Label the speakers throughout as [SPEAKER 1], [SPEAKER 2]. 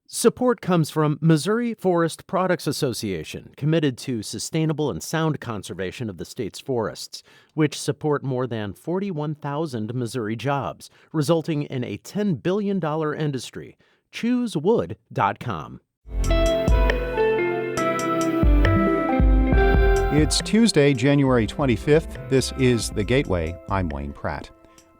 [SPEAKER 1] Support comes from Missouri Forest Products Association, committed to sustainable and sound conservation of the state's forests, which support more than 41,000 Missouri jobs, resulting in a $10 billion industry. ChooseWood.com.
[SPEAKER 2] It's Tuesday, January 25th. This is The Gateway. I'm Wayne Pratt.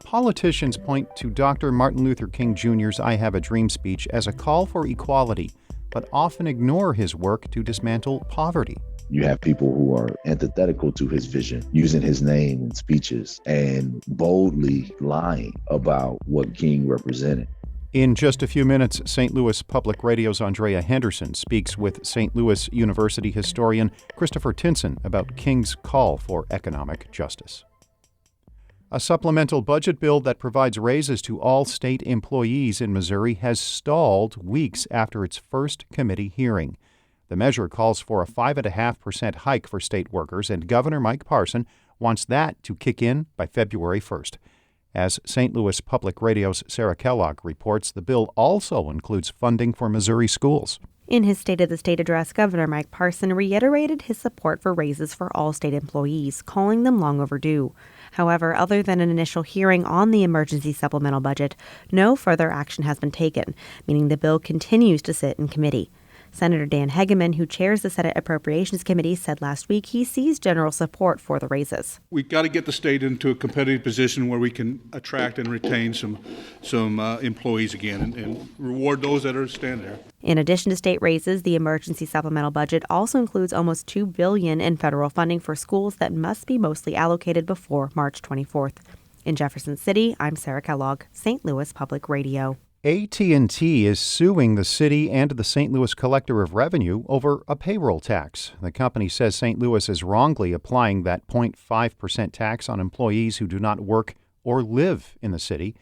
[SPEAKER 2] Politicians point to Dr. Martin Luther King Jr.'s I Have a Dream speech as a call for equality, but often ignore his work to dismantle poverty.
[SPEAKER 3] You have people who are antithetical to his vision, using his name in speeches and boldly lying about what King represented.
[SPEAKER 2] In just a few minutes, St. Louis Public Radio's Andrea Henderson speaks with St. Louis University historian Christopher Tinson about King's call for economic justice. A supplemental budget bill that provides raises to all state employees in Missouri has stalled weeks after its first committee hearing. The measure calls for a 5.5% hike for state workers, and Governor Mike Parson wants that to kick in by February 1st. As St. Louis Public Radio's Sarah Kellogg reports, the bill also includes funding for Missouri schools.
[SPEAKER 4] In his State of the State address, Governor Mike Parson reiterated his support for raises for all state employees, calling them long overdue. However, other than an initial hearing on the emergency supplemental budget, no further action has been taken, meaning the bill continues to sit in committee. Senator Dan Hegeman, who chairs the Senate Appropriations Committee, said last week he sees general support for the raises.
[SPEAKER 5] We've got to get the state into a competitive position where we can attract and retain some employees again and reward those that are standing there.
[SPEAKER 4] In addition to state raises, the emergency supplemental budget also includes almost $2 billion in federal funding for schools that must be mostly allocated before March 24th. In Jefferson City, I'm Sarah Kellogg, St. Louis Public Radio.
[SPEAKER 2] AT&T is suing the city and the St. Louis Collector of Revenue over a payroll tax. The company says St. Louis is wrongly applying that 0.5% tax on employees who do not work or live in the city.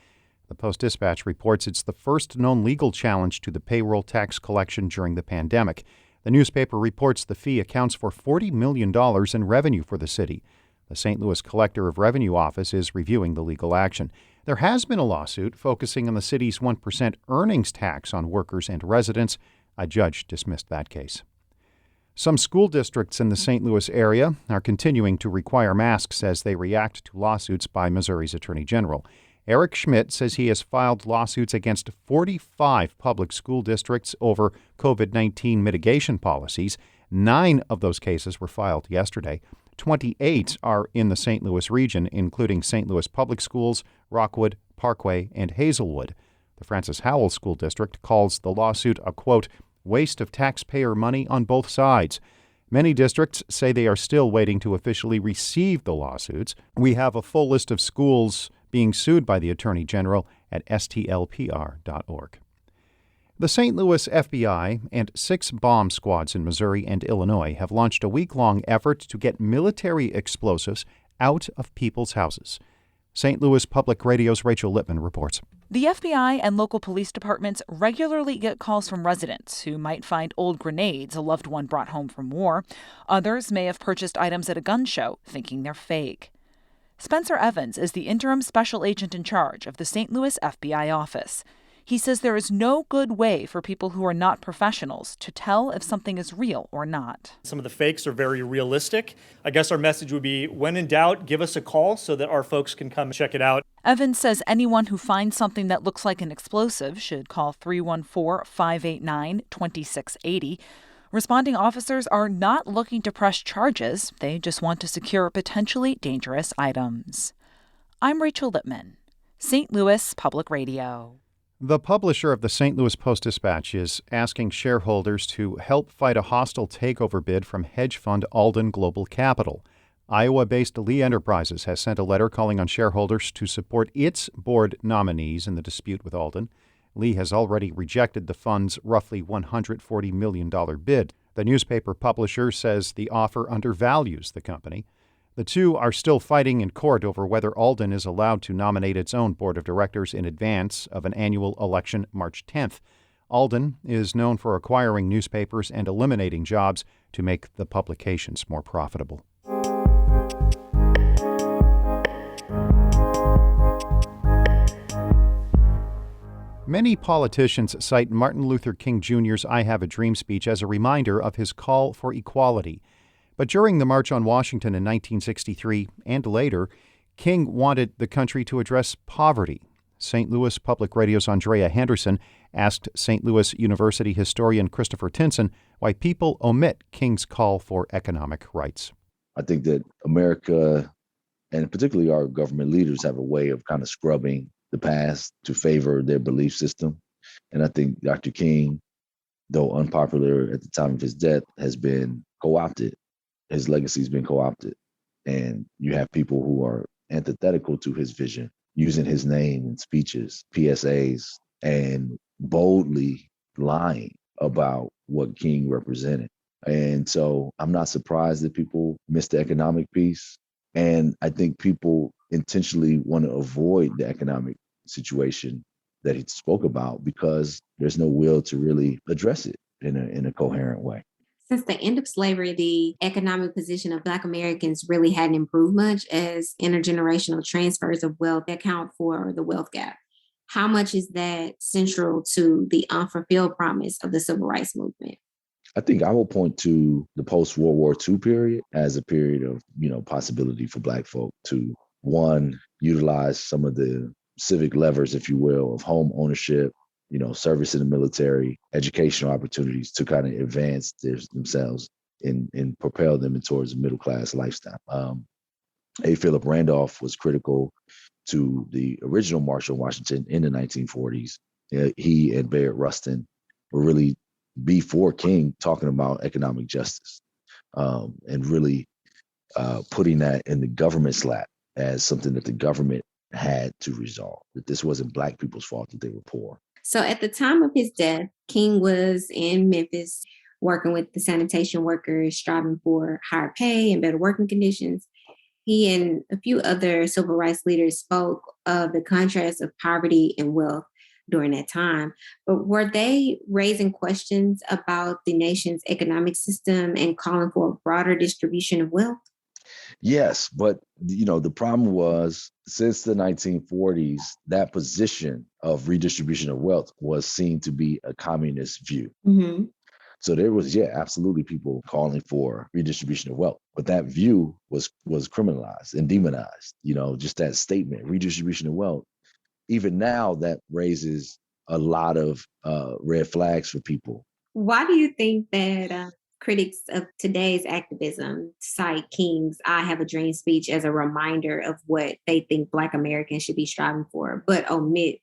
[SPEAKER 2] The Post-Dispatch reports it's the first known legal challenge to the payroll tax collection during the pandemic. The newspaper reports the fee accounts for $40 million in revenue for the city. The St. Louis Collector of Revenue office is reviewing the legal action. There has been a lawsuit focusing on the city's 1% earnings tax on workers and residents. A judge dismissed that case. Some school districts in the St. Louis area are continuing to require masks as they react to lawsuits by Missouri's Attorney General. Eric Schmidt says he has filed lawsuits against 45 public school districts over COVID-19 mitigation policies. 9 of those cases were filed yesterday. 28 are in the St. Louis region, including St. Louis Public Schools, Rockwood, Parkway, and Hazelwood. The Francis Howell School District calls the lawsuit a, quote, waste of taxpayer money on both sides. Many districts say they are still waiting to officially receive the lawsuits. We have a full list of schools being sued by the Attorney General at stlpr.org. The St. Louis FBI and 6 bomb squads in Missouri and Illinois have launched a week-long effort to get military explosives out of people's houses. St. Louis Public Radio's Rachel Lippman reports.
[SPEAKER 6] The FBI and local police departments regularly get calls from residents who might find old grenades a loved one brought home from war. Others may have purchased items at a gun show thinking they're fake. Spencer Evans is the interim special agent in charge of the St. Louis FBI office. He says there is no good way for people who are not professionals to tell if something is real or not.
[SPEAKER 7] Some of the fakes are very realistic. I guess our message would be, when in doubt, give us a call so that our folks can come check it out.
[SPEAKER 6] Evans says anyone who finds something that looks like an explosive should call 314-589-2680. Responding officers are not looking to press charges. They just want to secure potentially dangerous items. I'm Rachel Lippman, St. Louis Public Radio.
[SPEAKER 2] The publisher of the St. Louis Post-Dispatch is asking shareholders to help fight a hostile takeover bid from hedge fund Alden Global Capital. Iowa-based Lee Enterprises has sent a letter calling on shareholders to support its board nominees in the dispute with Alden. Lee has already rejected the fund's roughly $140 million bid. The newspaper publisher says the offer undervalues the company. The two are still fighting in court over whether Alden is allowed to nominate its own board of directors in advance of an annual election March 10th. Alden is known for acquiring newspapers and eliminating jobs to make the publications more profitable. Many politicians cite Martin Luther King Jr.'s I Have a Dream speech as a reminder of his call for equality. But during the March on Washington in 1963 and later, King wanted the country to address poverty. St. Louis Public Radio's Andrea Henderson asked St. Louis University historian Christopher Tinson why people omit King's call for economic rights.
[SPEAKER 3] I think that America, and particularly our government leaders, have a way of kind of scrubbing the past to favor their belief system. And I think Dr. King, though unpopular at the time of his death, has been co-opted. His legacy has been co-opted. And you have people who are antithetical to his vision, using his name in speeches, PSAs, and boldly lying about what King represented. And so I'm not surprised that people miss the economic piece. And I think people intentionally want to avoid the economic situation that he spoke about because there's no will to really address it in a coherent way.
[SPEAKER 8] Since the end of slavery, the economic position of Black Americans really hadn't improved much as intergenerational transfers of wealth account for the wealth gap. How much is that central to the unfulfilled promise of the civil rights movement?
[SPEAKER 3] I think I will point to the post-World War II period as a period of, possibility for Black folk to, one, utilize some of the civic levers, if you will, of home ownership, service in the military, educational opportunities to kind of advance themselves and propel them towards a middle-class lifestyle. A. Philip Randolph was critical to the original March on Washington in the 1940s. He and Bayard Rustin were really before King talking about economic justice and really putting that in the government's lap as something that the government had to resolve, that this wasn't Black people's fault that they were poor.
[SPEAKER 8] So at the time of his death, King was in Memphis working with the sanitation workers, striving for higher pay and better working conditions. He and a few other civil rights leaders spoke of the contrast of poverty and wealth during that time. But were they raising questions about the nation's economic system and calling for a broader distribution of wealth?
[SPEAKER 3] Yes, but the problem was since the 1940s, that position of redistribution of wealth was seen to be a communist view.
[SPEAKER 8] Mm-hmm.
[SPEAKER 3] So there was, absolutely people calling for redistribution of wealth, but that view was criminalized and demonized. Just that statement, redistribution of wealth. Even now, that raises a lot of red flags for people.
[SPEAKER 8] Why do you think that critics of today's activism cite King's I Have a Dream speech as a reminder of what they think Black Americans should be striving for, but omit,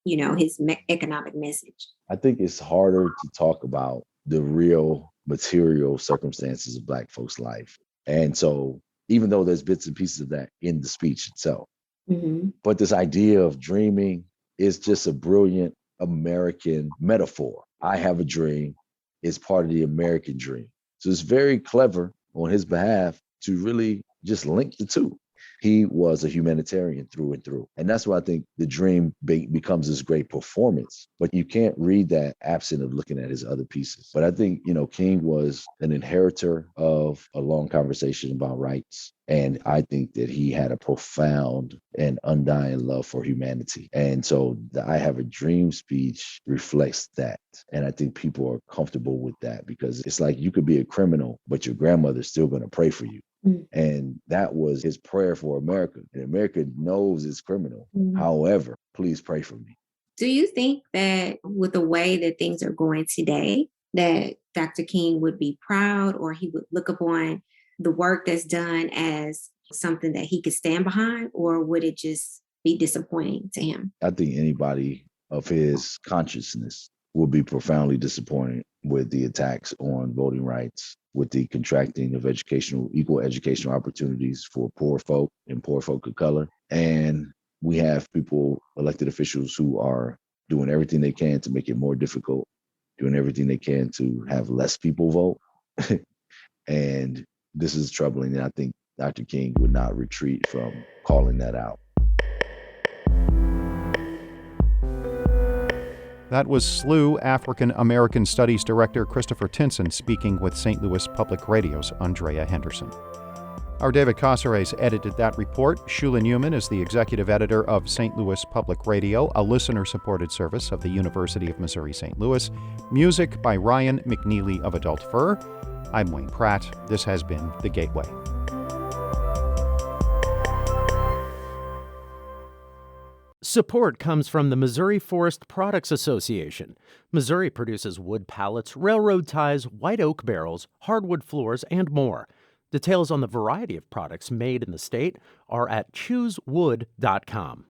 [SPEAKER 8] his economic message?
[SPEAKER 3] I think it's harder to talk about the real material circumstances of Black folks' life. And so even though there's bits and pieces of that in the speech itself,
[SPEAKER 8] mm-hmm.
[SPEAKER 3] but this idea of dreaming is just a brilliant American metaphor. I have a dream is part of the American dream. So it's very clever on his behalf to really just link the two. He was a humanitarian through and through. And that's why I think the dream becomes this great performance. But you can't read that absent of looking at his other pieces. But I think, King was an inheritor of a long conversation about rights. And I think that he had a profound and undying love for humanity. And so the I Have a Dream speech reflects that. And I think people are comfortable with that because it's like you could be a criminal, but your grandmother's still going to pray for you.
[SPEAKER 8] Mm.
[SPEAKER 3] And that was his prayer for America. And America knows it's criminal.
[SPEAKER 8] Mm.
[SPEAKER 3] However, please pray for me.
[SPEAKER 8] Do you think that with the way that things are going today, that Dr. King would be proud or he would look upon the work that's done as something that he could stand behind, or would it just be disappointing to him?
[SPEAKER 3] I think anybody of his consciousness will be profoundly disappointed with the attacks on voting rights, with the contracting of equal educational opportunities for poor folk and poor folk of color. And we have people, elected officials, who are doing everything they can to make it more difficult, doing everything they can to have less people vote. And this is troubling. And I think Dr. King would not retreat from calling that out.
[SPEAKER 2] That was SLU African American Studies Director Christopher Tinson speaking with St. Louis Public Radio's Andrea Henderson. Our David Casares edited that report. Shula Newman is the executive editor of St. Louis Public Radio, a listener-supported service of the University of Missouri-St. Louis. Music by Ryan McNeely of Adult Fur. I'm Wayne Pratt. This has been The Gateway.
[SPEAKER 1] Support comes from the Missouri Forest Products Association. Missouri produces wood pallets, railroad ties, white oak barrels, hardwood floors, and more. Details on the variety of products made in the state are at choosewood.com.